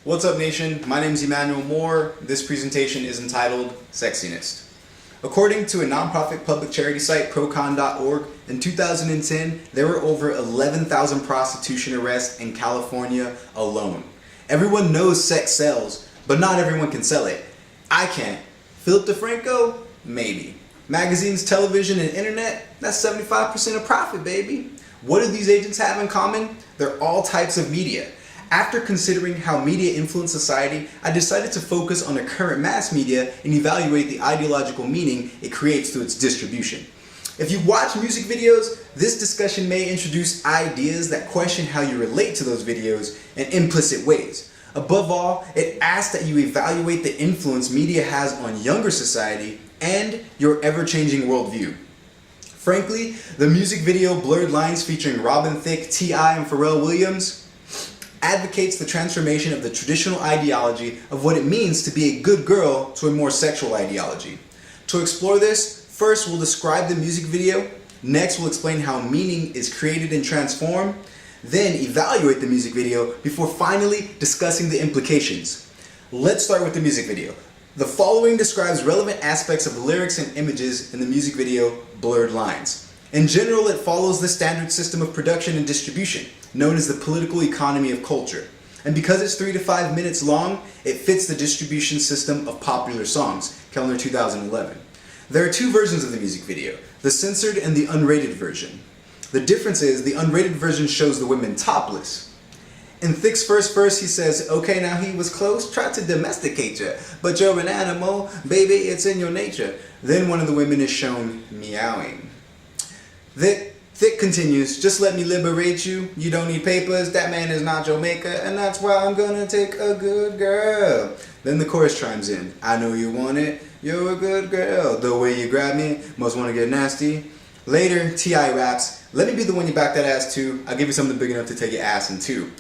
What's up, nation? My name is Emmanuel Moore. This presentation is entitled Sexinist. According to a nonprofit public charity site, procon.org, in 2010, there were over 11,000 prostitution arrests in California alone. Everyone knows sex sells, but not everyone can sell it. I can't. Philip DeFranco? Maybe. Magazines, television, and internet? That's 75% of profit, baby. What do these agents have in common? They're all types of media. After considering how media influence society, I decided to focus on the current mass media and evaluate the ideological meaning it creates through its distribution. If you watch music videos, this discussion may introduce ideas that question how you relate to those videos in implicit ways. Above all, it asks that you evaluate the influence media has on younger society and your ever-changing worldview. Frankly, the music video Blurred Lines featuring Robin Thicke, T.I., and Pharrell Williams advocates the transformation of the traditional ideology of what it means to be a good girl to a more sexual ideology. To explore this, first we'll describe the music video, next we'll explain how meaning is created and transformed, then evaluate the music video before finally discussing the implications. Let's start with the music video. The following describes relevant aspects of the lyrics and images in the music video Blurred Lines. In general, it follows the standard system of production and distribution, known as the political economy of culture. And because it's 3 to 5 minutes long, it fits the distribution system of popular songs, calendar 2011. There are two versions of the music video, the censored and the unrated version. The difference is the unrated version shows the women topless. In Thicke's first verse, he says, "Okay, now he was close, tried to domesticate you, but you're an animal, baby, it's in your nature." Then one of the women is shown meowing. Thicke continues, "Just let me liberate you. You don't need papers. That man is not your maker. And that's why I'm gonna take a good girl." Then the chorus chimes in. "I know you want it. You're a good girl. The way you grab me, must want to get nasty." Later, T.I. raps, "Let me be the one you back that ass to. I'll give you something big enough to take your ass in two."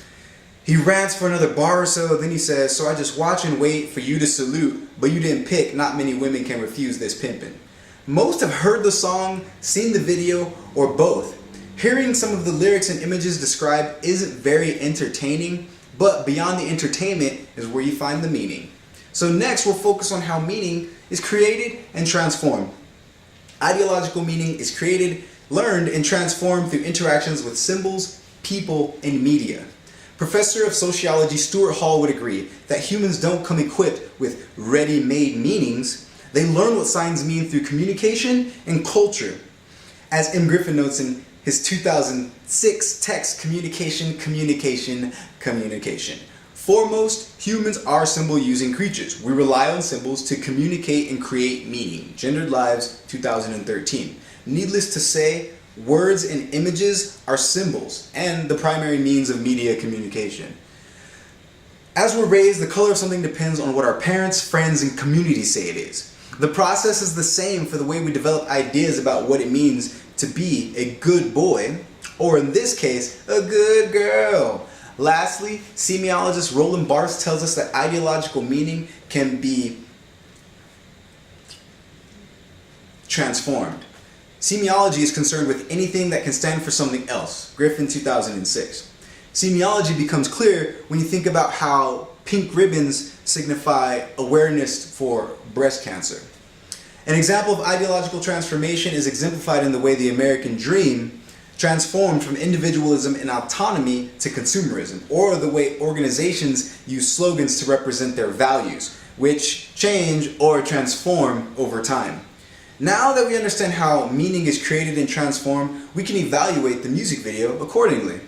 He rants for another bar or so. Then he says, "So I just watch and wait for you to salute. But you didn't pick. Not many women can refuse this pimpin'." Most have heard the song, seen the video, or both. Hearing some of the lyrics and images described isn't very entertaining, but beyond the entertainment is where you find the meaning. So next we'll focus on how meaning is created and transformed. Ideological meaning is created, learned, and transformed through interactions with symbols, people, and media. Professor of sociology Stuart Hall would agree that humans don't come equipped with ready-made meanings. They learn what signs mean through communication and culture. As M. Griffin notes in his 2006 text, Communication. Foremost, humans are symbol-using creatures. We rely on symbols to communicate and create meaning. Gendered Lives, 2013. Needless to say, words and images are symbols and the primary means of media communication. As we're raised, the color of something depends on what our parents, friends, and community say it is. The process is the same for the way we develop ideas about what it means to be a good boy, or in this case, a good girl. Lastly, semiologist Roland Barthes tells us that ideological meaning can be transformed. Semiology is concerned with anything that can stand for something else. Griffin, 2006. Semiology becomes clear when you think about how pink ribbons signify awareness for breast cancer. An example of ideological transformation is exemplified in the way the American dream transformed from individualism and autonomy to consumerism, or the way organizations use slogans to represent their values, which change or transform over time. Now that we understand how meaning is created and transformed, we can evaluate the music video accordingly.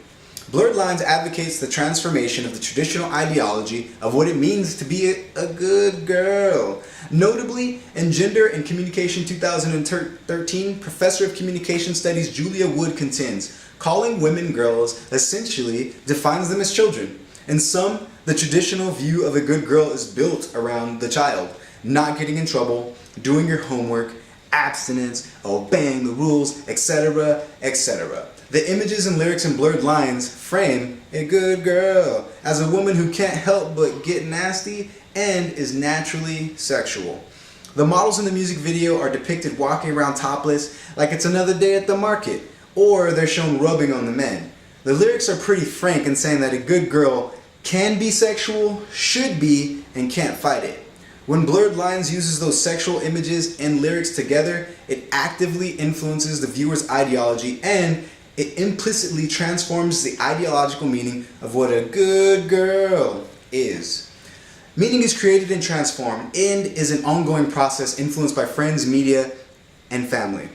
Blurred Lines advocates the transformation of the traditional ideology of what it means to be a good girl. Notably, in Gender and Communication 2013, Professor of Communication Studies Julia Wood contends, calling women girls essentially defines them as children. In some, the traditional view of a good girl is built around the child, not getting in trouble, doing your homework, abstinence, obeying the rules, etc., etc. The images and lyrics in Blurred Lines frame a good girl as a woman who can't help but get nasty and is naturally sexual. The models in the music video are depicted walking around topless like it's another day at the market, or they're shown rubbing on the men. The lyrics are pretty frank in saying that a good girl can be sexual, should be, and can't fight it. When Blurred Lines uses those sexual images and lyrics together, it actively influences the viewer's ideology and it implicitly transforms the ideological meaning of what a good girl is. Meaning is created and transformed and is an ongoing process influenced by friends, media, and family.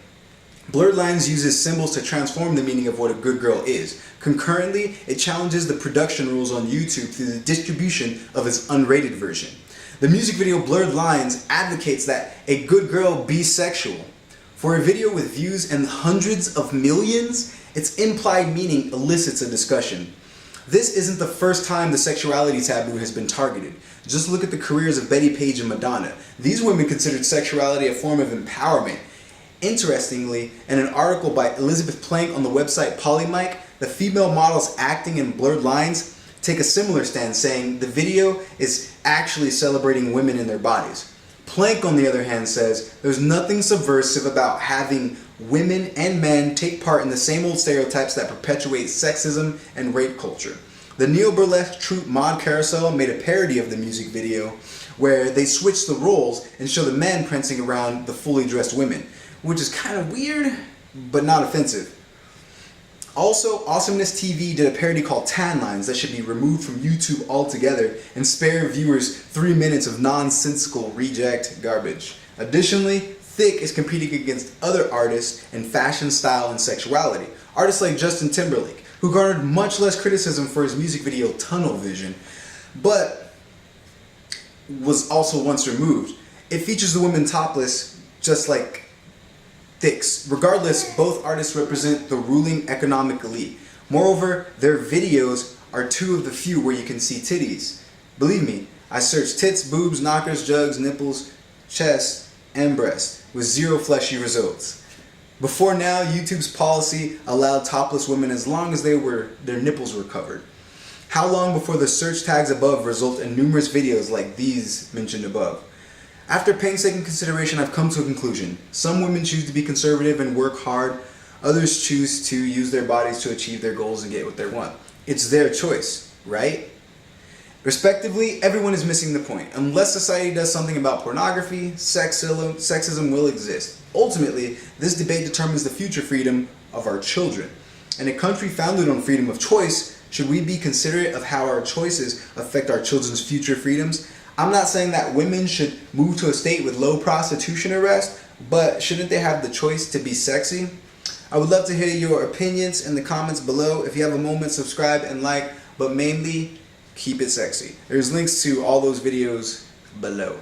Blurred Lines uses symbols to transform the meaning of what a good girl is. Concurrently, it challenges the production rules on YouTube through the distribution of its unrated version. The music video Blurred Lines advocates that a good girl be sexual. For a video with views in hundreds of millions, its implied meaning elicits a discussion. This isn't the first time the sexuality taboo has been targeted. Just look at the careers of Betty Page and Madonna. These women considered sexuality a form of empowerment. Interestingly, in an article by Elizabeth Plank on the website Polymike, the female models acting in Blurred Lines take a similar stand, saying the video is actually celebrating women in their bodies. Plank, on the other hand, says there's nothing subversive about having women and men take part in the same old stereotypes that perpetuate sexism and rape culture. The neo-burlesque troupe Mod Carousel made a parody of the music video where they switched the roles and show the men prancing around the fully dressed women, which is kind of weird, but not offensive. Also, Awesomeness TV did a parody called Tan Lines that should be removed from YouTube altogether and spare viewers 3 minutes of nonsensical reject garbage. Additionally, Thicke is competing against other artists in fashion, style, and sexuality. Artists like Justin Timberlake, who garnered much less criticism for his music video Tunnel Vision, but was also once removed. It features the women topless, just like Thicke's. Regardless, both artists represent the ruling economic elite. Moreover, their videos are two of the few where you can see titties. Believe me, I searched tits, boobs, knockers, jugs, nipples, chest, and breast with zero fleshy results. Before now, YouTube's policy allowed topless women as long as their nipples were covered. How long before the search tags above result in numerous videos like these mentioned above? After painstaking consideration, I've come to a conclusion. Some women choose to be conservative and work hard. Others choose to use their bodies to achieve their goals and get what they want. It's their choice, right? Respectively, everyone is missing the point. Unless society does something about pornography, sexism will exist. Ultimately, this debate determines the future freedom of our children. In a country founded on freedom of choice, should we be considerate of how our choices affect our children's future freedoms? I'm not saying that women should move to a state with low prostitution arrest, but shouldn't they have the choice to be sexy? I would love to hear your opinions in the comments below. If you have a moment, subscribe and like, but mainly, keep it sexy. There's links to all those videos below.